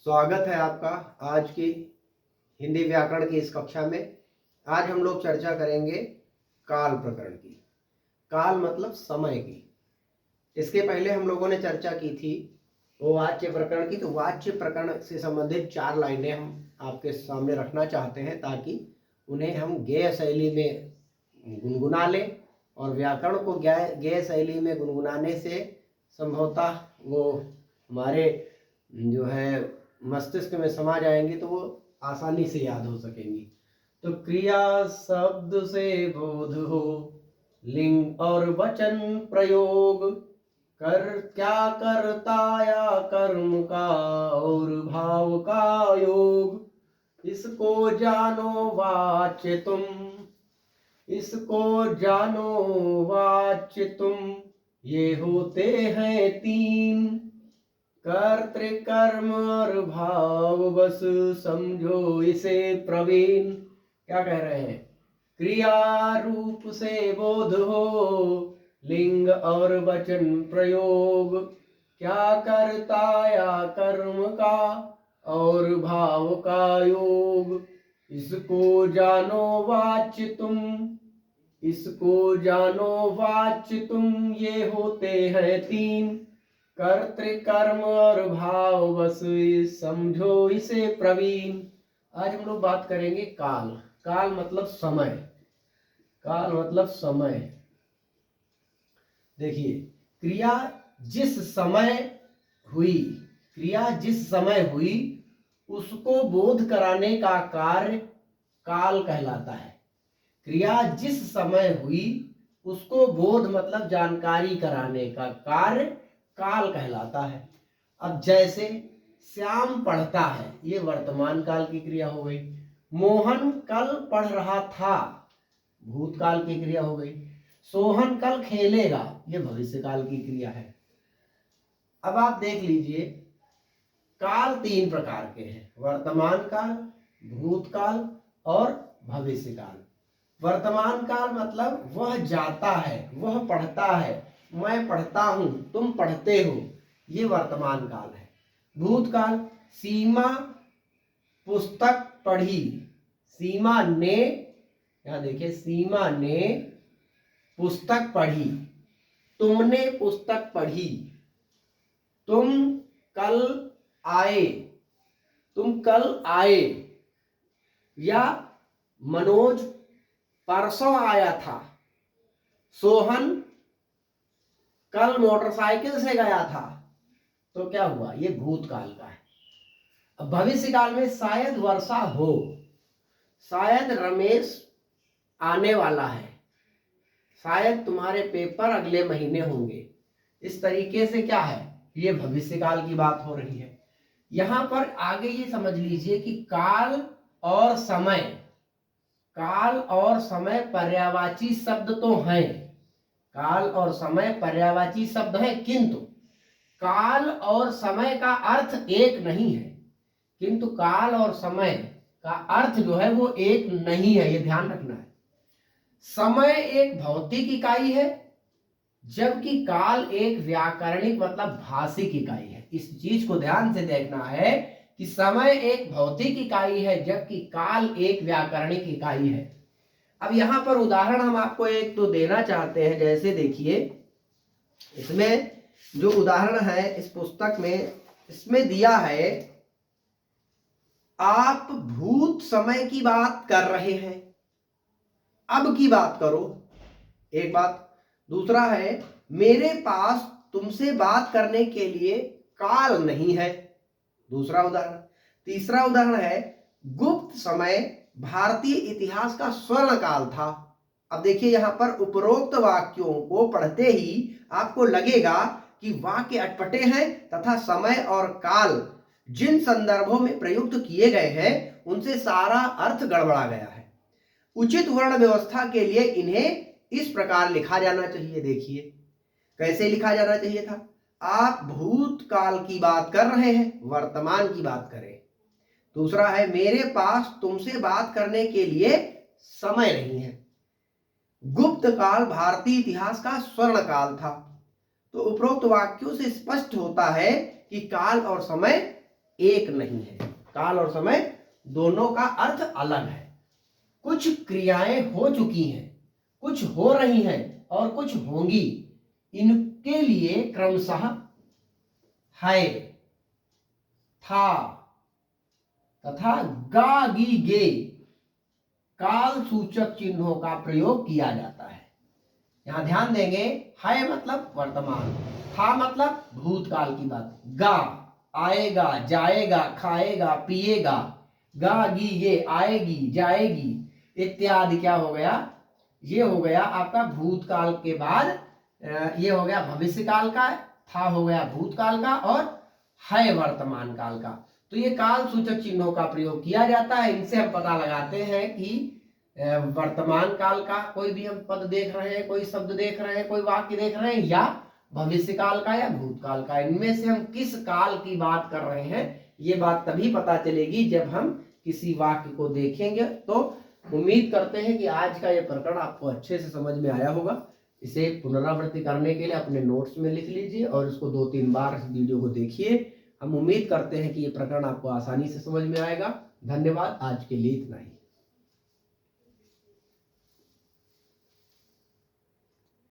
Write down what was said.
स्वागत है आपका आज की हिंदी व्याकरण की इस कक्षा में। आज हम लोग चर्चा करेंगे काल प्रकरण की। काल मतलब समय की। इसके पहले हम लोगों ने चर्चा की थी वो वाच्य प्रकरण की। तो वाच्य प्रकरण से संबंधित 4 लाइनें हम आपके सामने रखना चाहते हैं ताकि उन्हें हम गेय शैली में गुनगुना लें, और व्याकरण को गेय शैली में गुनगुनाने से संभवतः वो हमारे जो है मस्तिष्क में समा जाएंगी, तो वो आसानी से याद हो सकेंगी। तो क्रिया शब्द से बोध हो, लिंग और वचन प्रयोग, कर क्या करता या कर्म का और भाव का योग, इसको जानो वाच्य तुम, इसको जानो वाच्य तुम, ये होते हैं 3, कर्तृकर्म और भाव, बस समझो इसे प्रवीण। क्या कह रहे हैं? क्रिया रूप से बोध हो, लिंग और वचन प्रयोग, क्या करता या कर्म का और भाव का योग, इसको जानो वाच्य तुम, इसको जानो वाच्य तुम, ये होते हैं 3, कर्तृकर्म और भाव, बस समझो इसे प्रवीण। आज हम लोग बात करेंगे काल। काल मतलब समय। काल मतलब समय। देखिए, क्रिया जिस समय हुई, क्रिया जिस समय हुई उसको बोध कराने का कार्य काल कहलाता है। क्रिया जिस समय हुई उसको बोध मतलब जानकारी कराने का कार्य काल कहलाता है। अब जैसे श्याम पढ़ता है, ये वर्तमान काल की क्रिया हो गई। मोहन कल पढ़ रहा था, भूतकाल की क्रिया हो गई। सोहन कल खेलेगा, ये भविष्य काल की क्रिया है। अब आप देख लीजिए, काल 3 प्रकार के हैं: वर्तमान काल, भूतकाल और भविष्य काल। वर्तमान काल मतलब वह जाता है, वह पढ़ता है, मैं पढ़ता हूं, तुम पढ़ते हो, ये वर्तमान काल है। भूतकाल, सीमा पुस्तक पढ़ी, सीमा ने, यहां देखिए, सीमा ने पुस्तक पढ़ी, तुमने पुस्तक पढ़ी, तुम कल आए, तुम कल आए, या मनोज परसों आया था, सोहन कल मोटरसाइकिल से गया था। तो क्या हुआ? ये भूतकाल का है। अब भविष्य काल में शायद वर्षा हो, शायद रमेश आने वाला है, शायद तुम्हारे पेपर अगले महीने होंगे। इस तरीके से क्या है, ये भविष्य काल की बात हो रही है। यहां पर आगे ये समझ लीजिए कि काल और समय, काल और समय पर्यायवाची शब्द तो हैं, काल और समय पर्यायवाची शब्द हैं, किंतु काल और समय का अर्थ एक नहीं है। किंतु काल और समय का अर्थ जो है वो एक नहीं है, ये ध्यान रखना है। समय एक भौतिक इकाई है, जबकि काल एक व्याकरणिक मतलब भाषिक इकाई है। इस चीज को ध्यान से देखना है कि समय एक भौतिक इकाई है जबकि काल एक व्याकरणिक इकाई है। अब यहां पर उदाहरण हम आपको एक तो देना चाहते हैं। जैसे देखिए, इसमें जो उदाहरण है इस पुस्तक में, इसमें दिया है, आप भूत समय की बात कर रहे हैं, अब की बात करो, एक बात। दूसरा है, मेरे पास तुमसे बात करने के लिए काल नहीं है, दूसरा उदाहरण। तीसरा उदाहरण है, गुप्त समय भारतीय इतिहास का स्वर्ण काल था। अब देखिए, यहां पर उपरोक्त वाक्यों को पढ़ते ही आपको लगेगा कि वाक्य अटपटे हैं तथा समय और काल जिन संदर्भों में प्रयुक्त किए गए हैं उनसे सारा अर्थ गड़बड़ा गया है। उचित वर्ण व्यवस्था के लिए इन्हें इस प्रकार लिखा जाना चाहिए। देखिए कैसे लिखा जाना चाहिए था। आप भूतकाल की बात कर रहे हैं, वर्तमान की बात करें। दूसरा है, मेरे पास तुमसे बात करने के लिए समय नहीं है, गुप्त काल भारतीय इतिहास का स्वर्ण काल था। तो उपरोक्त वाक्यों से स्पष्ट होता है कि काल और समय एक नहीं है। काल और समय दोनों का अर्थ अलग है। कुछ क्रियाएं हो चुकी हैं, कुछ हो रही हैं और कुछ होंगी। इनके लिए क्रमशः है, था तथा गा गी गे काल सूचक चिन्हों का प्रयोग किया जाता है। यहां ध्यान देंगे, है मतलब वर्तमान, था मतलब भूतकाल की बात, गा आएगा, जाएगा, खाएगा, पिएगा, गा गी ये आएगी, जाएगी इत्यादि क्या हो गया, ये हो गया आपका भूतकाल के बाद ये हो गया भविष्य काल का, था हो गया भूतकाल का और है वर्तमान काल का। तो ये काल सूचक चिन्हों का प्रयोग किया जाता है। इनसे हम पता लगाते हैं कि वर्तमान काल का कोई भी हम पद देख रहे हैं, कोई शब्द देख रहे हैं, कोई वाक्य देख रहे हैं, या भविष्य काल का या भूतकाल का, इनमें से हम किस काल की बात कर रहे हैं ये बात तभी पता चलेगी जब हम किसी वाक्य को देखेंगे। तो उम्मीद करते हैं कि आज का ये प्रकरण आपको अच्छे से समझ में आया होगा। इसे पुनरावृत्ति करने के लिए अपने नोट्स में लिख लीजिए और इसको 2-3 बार इस वीडियो को देखिए। हम उम्मीद करते हैं कि ये प्रकरण आपको आसानी से समझ में आएगा। धन्यवाद, आज के लिए इतना ही।